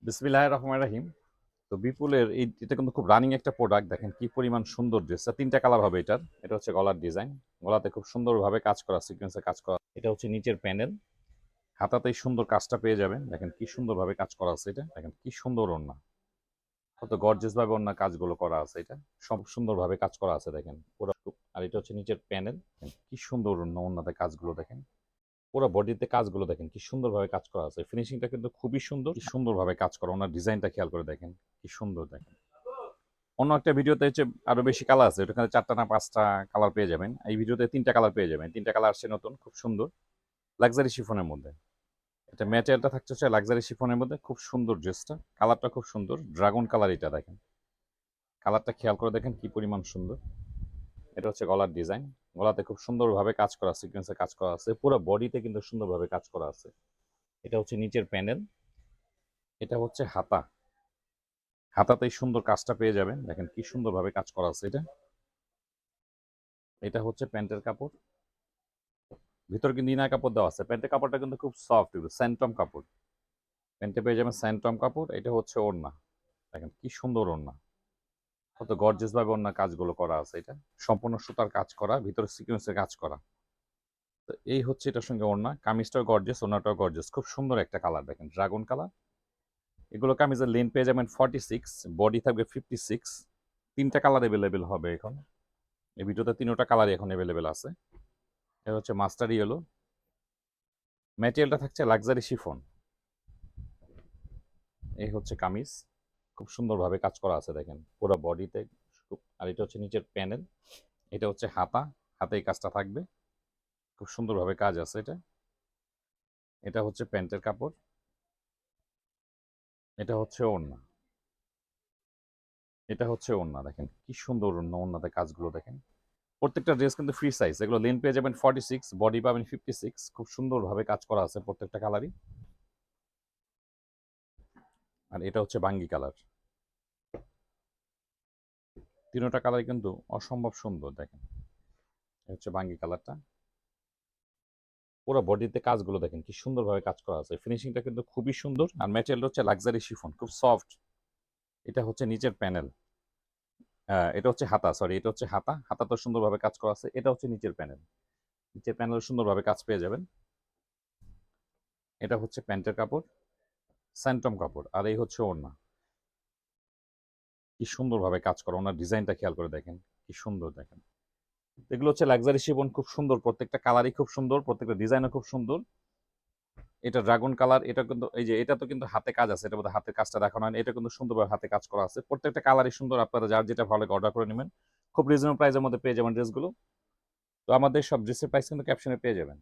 বিসমিল্লাহির রহমানির রহিম। তো বিপুলের এটা কিন্তু খুব রানিং একটা প্রোডাক্ট। দেখেন কি পরিমাণ সুন্দর ড্রেসটা। ৩টা কালার হবে এটার। এটা হচ্ছে গলার ডিজাইন। গলাতে খুব সুন্দরভাবে কাজ করা, সিকোয়েন্সে কাজ করা। এটা হচ্ছে নিচের প্যানেল। হাতাতেই সুন্দর কাজটা পেয়ে যাবেন। দেখেন কি সুন্দরভাবে কাজ করা আছে এটা। দেখেন কি সুন্দর ওড়না। কত গর্জিয়াস ভাবে ওড়না কাজগুলো করা আছে এটা। সব সুন্দরভাবে কাজ করা আছে দেখেন। পুরো আর এটা হচ্ছে নিচের প্যানেল। কি সুন্দর ওড়না, ওড়নাতে কাজগুলো দেখেন। পুরো বডিতে কাজগুলো দেখেন কি সুন্দরভাবে কাজ করা আছে। ফিনিশিংটা কিন্তু খুবই সুন্দর, কি সুন্দরভাবে কাজ করা। ওনার ডিজাইনটা খেয়াল করে দেখেন কি সুন্দর দেখেন। অন্য একটা ভিডিওতে হচ্ছে আরো বেশি কালার আছে, ওটাখানে 4টা না 5টা কালার পেয়ে যাবেন। এই ভিডিওতে 3টা কালার পেয়ে যাবেন। 3টা কালার আসছে নতুন, খুব সুন্দর লাক্সারি শিফনের মধ্যে। এটা ম্যাটেরিয়ালটা থাকছে হচ্ছে লাক্সারি শিফনের মধ্যে। খুব সুন্দর ড্রেসটা, কালারটা খুব সুন্দর, ড্রাগন কালার। এটা দেখেন কালারটা খেয়াল করে দেখেন কি পরিমাণ সুন্দর। এটা হচ্ছে গলার ডিজাইন। গলাতে খুব সুন্দরভাবে কাজ করা, সিকোয়েন্সে কাজ করা আছে। পুরো বডিতে কিন্তু সুন্দরভাবে কাজ করা আছে। এটা হচ্ছে নিচের প্যানেল। এটা হচ্ছে হাতা। হাতাতেই সুন্দর কাজটা পেয়ে যাবেন। দেখেন কি সুন্দরভাবে কাজ করা আছে এটা। এটা হচ্ছে প্যান্টের কাপড়। ভিতরে কিন্তু ইনার কাপড় দেওয়া আছে। প্যান্টের কাপড়টা কিন্তু খুব সফট, স্যান্টম কাপড়। প্যান্টে পেয়ে যাবেন স্যান্টম কাপড়। এটা হচ্ছে ওড়না। দেখেন কি সুন্দর ওড়না। কত গর্জিয়াস ভাবে ওড়নার কাজগুলো করা আছে এটা। সম্পূর্ণ সুতার কাজ করা, ভিতরে সিকোয়েন্সের কাজ করা। তো এই হচ্ছে এটার সঙ্গে ওড়না। কামিজটাও গর্জিয়াস, ওড়নাটাও গর্জিয়াস। খুব সুন্দর একটা কালার দেখেন, ড্রাগন কালার। এগুলো কামিজের লেন্থ পেয়ে যাবেন 46, বডি থাকবে 56। 3টা কালার অ্যাভেলেবেল হবে এখন। এই ভিডিওতে 3টা কালারই এখন অ্যাভেলেবেল আছে। এটা হচ্ছে মাস্টার ইয়েলো। ম্যাটেরিয়ালটা থাকছে লাক্সারি শিফন। এই হচ্ছে কামিজ। খুব সুন্দরভাবে কাজ করা আছে দেখেন পুরো বডিতে। আর এটা হচ্ছে নিচের প্যানেল। এটা হচ্ছে হাতা। হাতে এই কাজটা থাকবে। খুব সুন্দরভাবে কাজ আছে এটা। এটা হচ্ছে প্যান্টের কাপড়। এটা হচ্ছে ওড়না। এটা হচ্ছে ওড়না। দেখেন কি সুন্দর ওড়না, ওড়নাতে কাজগুলো দেখেন। প্রত্যেকটা ড্রেস কিন্তু ফ্রি সাইজ। এগুলো লেন্থ পেয়ে যাবেন 46, বডি পাবেন 56। খুব সুন্দরভাবে কাজ করা আছে প্রত্যেকটা কালারই। আর এটা হচ্ছে বাঙ্গি কালার। 3টা কালারই কিন্তু অসম্ভব সুন্দর দেখেন। এটা হচ্ছে বাঙ্গি কালারটা। পুরো বডিতে কাজগুলো দেখেন কি সুন্দরভাবে কাজ করা আছে। ফিনিশিংটা কিন্তু খুবই সুন্দর। আর ম্যাটেরিয়ালটা হচ্ছে লাক্সারি শিফন, খুব সফট। এটা হচ্ছে নিচের প্যানেল। এটা হচ্ছে হাতা, সরি, এটা হচ্ছে হাতা। হাতাতে সুন্দরভাবে কাজ করা আছে। এটা হচ্ছে নিচের প্যানেল। নিচের প্যানেল সুন্দরভাবে কাজ পেয়ে যাবেন। এটা হচ্ছে প্যান্টের কাপড়, স্যান্টম কাপড়। আর এই হচ্ছে ওড়না। কি সুন্দরভাবে কাজ করা, ওনার ডিজাইনটা খেয়াল করে দেখেন কি সুন্দর দেখেন। এগুলো হচ্ছে লাক্সারি শিফন, খুব সুন্দর। প্রত্যেকটা কালারই খুব সুন্দর, প্রত্যেকটা ডিজাইনও খুব সুন্দর। এটা ড্রাগন কালার। এটা কিন্তু এই যে এটা তো কিন্তু হাতে কাজ আছে, এটা বোধহয় হাতের কাজটা দেখানো হয় না। এটা কিন্তু সুন্দরভাবে হাতে কাজ করা আছে। প্রত্যেকটা কালারই সুন্দর। আপনারা যার যেটা ভালো লাগে অর্ডার করে নেবেন। খুব রিজনেবল প্রাইসের মধ্যে পেয়ে যাবেন ড্রেসগুলো। তো আমাদের সব ড্রেসের প্রাইস কিন্তু ক্যাপশনে পেয়ে যাবেন।